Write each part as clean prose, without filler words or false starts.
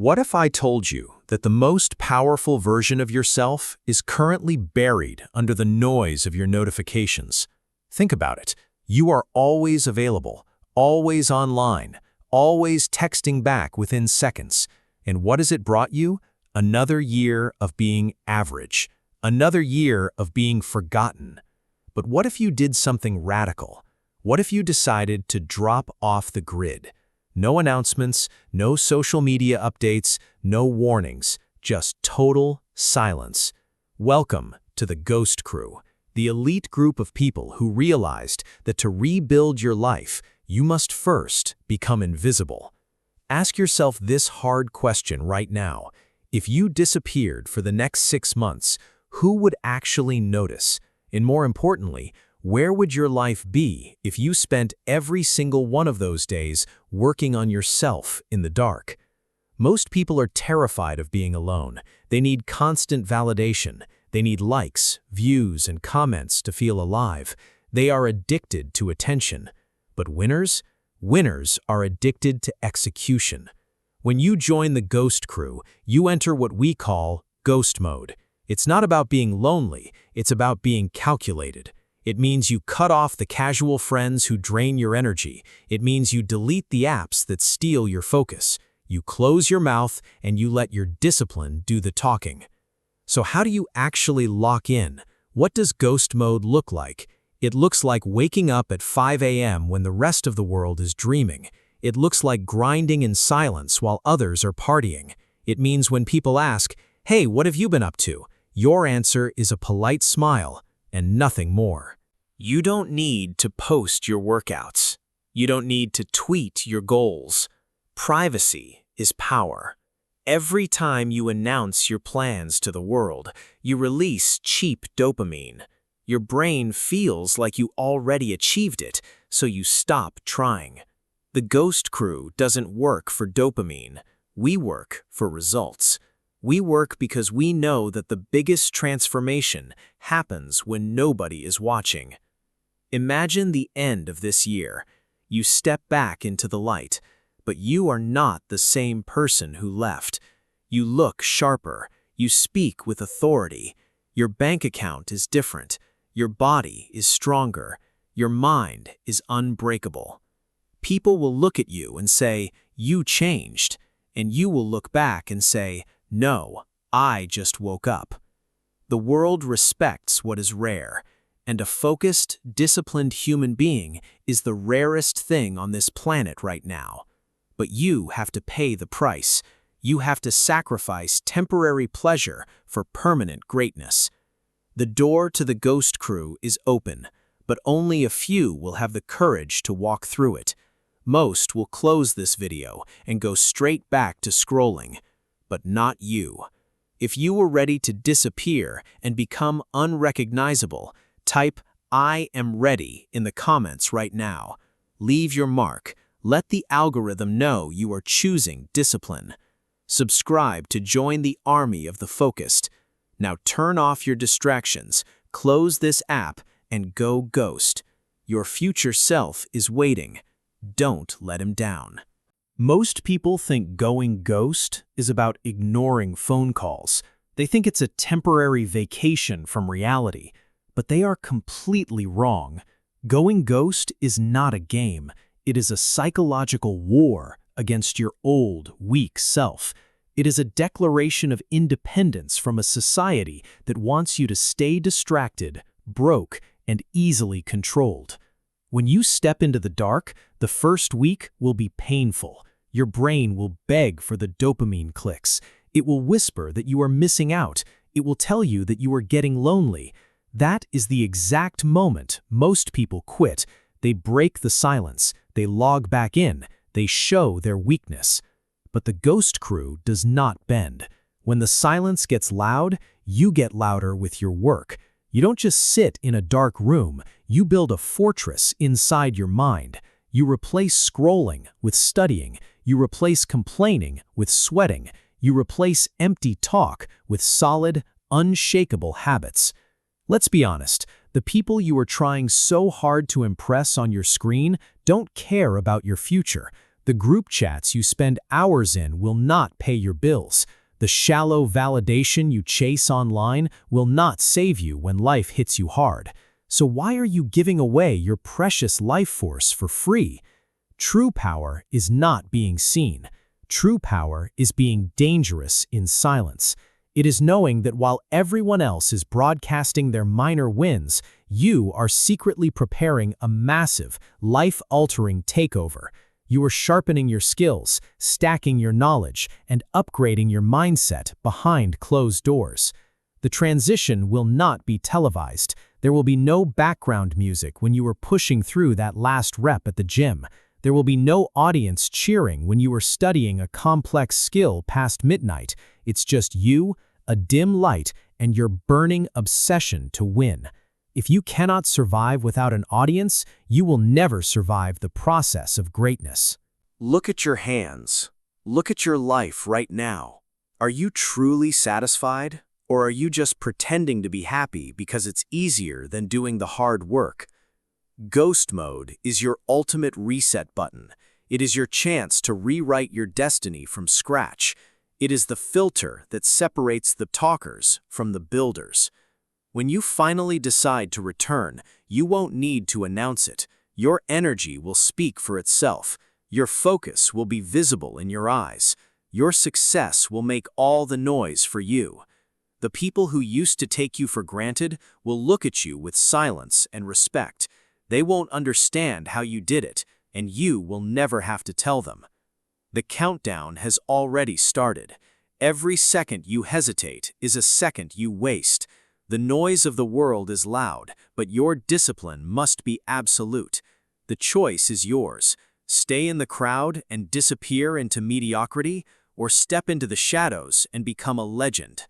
What if I told you that the most powerful version of yourself is currently buried under the noise of your notifications? Think about it. You are always available, always online, always texting back within seconds. And what has it brought you? Another year of being average. Another year of being forgotten. But what if you did something radical? What if you decided to drop off the grid? No announcements, no social media updates, no warnings, just total silence. Welcome to the Ghost Crew, the elite group of people who realized that to rebuild your life, you must first become invisible. Ask yourself this hard question right now. If you disappeared for the next 6 months, who would actually notice? And more importantly, where would your life be if you spent every single one of those days working on yourself in the dark? Most people are terrified of being alone. They need constant validation. They need likes, views, and comments to feel alive. They are addicted to attention. But winners? Winners are addicted to execution. When you join the Ghost Crew, you enter what we call ghost mode. It's not about being lonely, it's about being calculated. It means you cut off the casual friends who drain your energy. It means you delete the apps that steal your focus. You close your mouth and you let your discipline do the talking. So how do you actually lock in? What does ghost mode look like? It looks like waking up at 5 a.m. when the rest of the world is dreaming. It looks like grinding in silence while others are partying. It means when people ask, "Hey, what have you been up to?" your answer is a polite smile and nothing more. You don't need to post your workouts. You don't need to tweet your goals. Privacy is power. Every time you announce your plans to the world, you release cheap dopamine. Your brain feels like you already achieved it, so you stop trying. The Ghost Crew doesn't work for dopamine. We work for results. We work because we know that the biggest transformation happens when nobody is watching. Imagine the end of this year. You step back into the light, but you are not the same person who left. You look sharper. You speak with authority. Your bank account is different. Your body is stronger. Your mind is unbreakable. People will look at you and say, "You changed," and you will look back and say, "No, I just woke up." The world respects what is rare, and a focused, disciplined human being is the rarest thing on this planet right now. But you have to pay the price. You have to sacrifice temporary pleasure for permanent greatness. The door to the Ghost Crew is open, but only a few will have the courage to walk through it. Most will close this video and go straight back to scrolling. But not you. If you are ready to disappear and become unrecognizable, type "I am ready" in the comments right now. Leave your mark. Let the algorithm know you are choosing discipline. Subscribe to join the army of the focused. Now turn off your distractions, close this app, and go ghost. Your future self is waiting. Don't let him down. Most people think going ghost is about ignoring phone calls. They think it's a temporary vacation from reality, but they are completely wrong. Going ghost is not a game. It is a psychological war against your old, weak self. It is a declaration of independence from a society that wants you to stay distracted, broke, and easily controlled. When you step into the dark, the first week will be painful. Your brain will beg for the dopamine clicks. It will whisper that you are missing out. It will tell you that you are getting lonely. That is the exact moment most people quit. They break the silence. They log back in. They show their weakness. But the Ghost Crew does not bend. When the silence gets loud, you get louder with your work. You don't just sit in a dark room. You build a fortress inside your mind. You replace scrolling with studying. You replace complaining with sweating. You replace empty talk with solid, unshakable habits. Let's be honest, the people you are trying so hard to impress on your screen don't care about your future. The The group chats you spend hours in will not pay your bills. The shallow validation you chase online will not save you when life hits you hard. So why are you giving away your precious life force for free? True power is not being seen. True power is being dangerous in silence. It is knowing that while everyone else is broadcasting their minor wins, you are secretly preparing a massive, life-altering takeover. You are sharpening your skills, stacking your knowledge, and upgrading your mindset behind closed doors. The transition will not be televised. There will be no background music when you are pushing through that last rep at the gym. There will be no audience cheering when you are studying a complex skill past midnight. It's just you, a dim light, and your burning obsession to win. If you cannot survive without an audience, you will never survive the process of greatness. Look at your hands. Look at your life right now. Are you truly satisfied? Or are you just pretending to be happy because it's easier than doing the hard work? Ghost mode is your ultimate reset button. It is your chance to rewrite your destiny from scratch. It is the filter that separates the talkers from the builders. When you finally decide to return, you won't need to announce it. Your energy will speak for itself. Your focus will be visible in your eyes. Your success will make all the noise for you. The people who used to take you for granted will look at you with silence and respect. They won't understand how you did it, and you will never have to tell them. The countdown has already started. Every second you hesitate is a second you waste. The noise of the world is loud, but your discipline must be absolute. The choice is yours. Stay in the crowd and disappear into mediocrity, or step into the shadows and become a legend.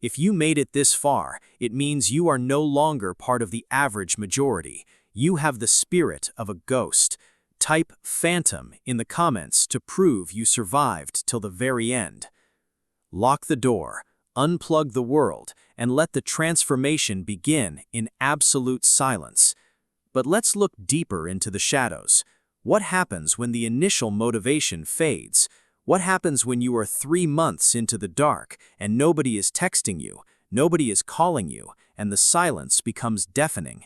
If you made it this far, it means you are no longer part of the average majority. You have the spirit of a ghost. Type "phantom" in the comments to prove you survived till the very end. Lock the door, unplug the world, and let the transformation begin in absolute silence. But let's look deeper into the shadows. What happens when the initial motivation fades? What happens when you are 3 months into the dark and nobody is texting you, nobody is calling you, and the silence becomes deafening?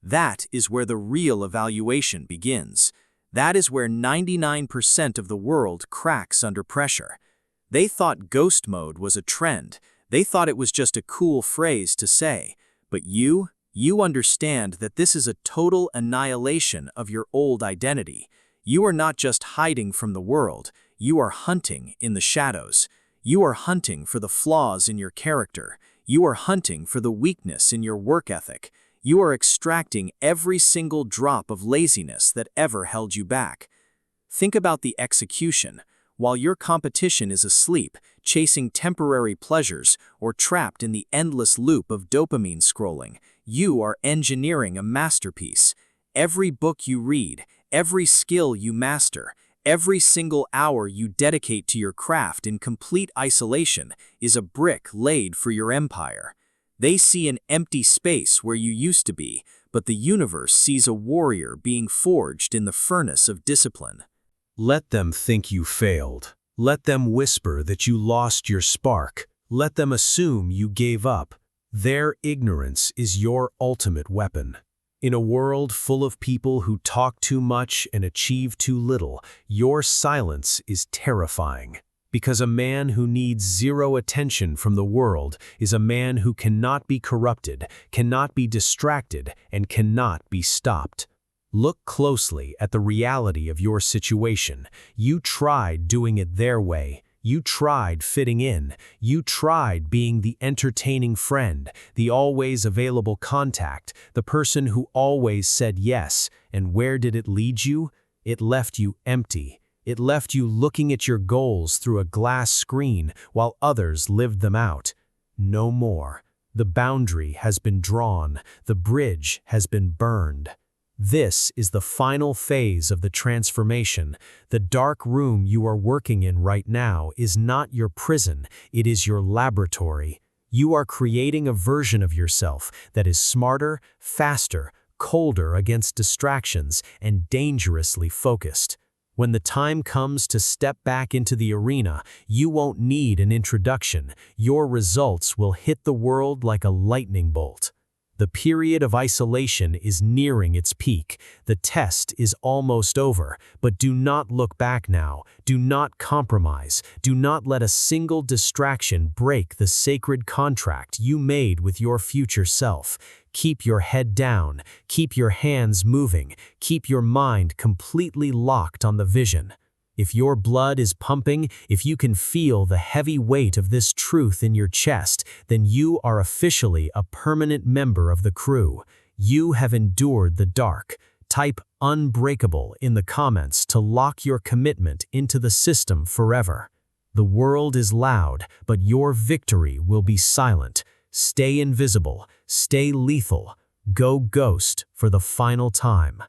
That is where the real evaluation begins. That is where 99% of the world cracks under pressure. They thought ghost mode was a trend. They thought it was just a cool phrase to say. But you understand that this is a total annihilation of your old identity. You are not just hiding from the world. You are hunting in the shadows. You are hunting for the flaws in your character. You are hunting for the weakness in your work ethic. You are extracting every single drop of laziness that ever held you back. Think about the execution. While your competition is asleep, chasing temporary pleasures, or trapped in the endless loop of dopamine scrolling, you are engineering a masterpiece. Every book you read, every skill you master, every single hour you dedicate to your craft in complete isolation is a brick laid for your empire. They see an empty space where you used to be, but the universe sees a warrior being forged in the furnace of discipline. Let them think you failed. Let them whisper that you lost your spark. Let them assume you gave up. Their ignorance is your ultimate weapon. In a world full of people who talk too much and achieve too little, your silence is terrifying. Because a man who needs zero attention from the world is a man who cannot be corrupted, cannot be distracted, and cannot be stopped. Look closely at the reality of your situation. You tried doing it their way. You tried fitting in. You tried being the entertaining friend, the always available contact, the person who always said yes. And where did it lead you? It left you empty. It left you looking at your goals through a glass screen while others lived them out. No more. The boundary has been drawn. The bridge has been burned. This is the final phase of the transformation. The dark room you are working in right now is not your prison, it is your laboratory. You are creating a version of yourself that is smarter, faster, colder against distractions, and dangerously focused. When the time comes to step back into the arena, you won't need an introduction. Your results will hit the world like a lightning bolt. The period of isolation is nearing its peak. The test is almost over, but do not look back now. Do not compromise. Do not let a single distraction break the sacred contract you made with your future self. Keep your head down. Keep your hands moving. Keep your mind completely locked on the vision. If your blood is pumping, if you can feel the heavy weight of this truth in your chest, then you are officially a permanent member of the crew. You have endured the dark. Type Unbreakable in the comments to lock your commitment into the system forever. The world is loud, but your victory will be silent. Stay invisible. Stay lethal. Go ghost for the final time.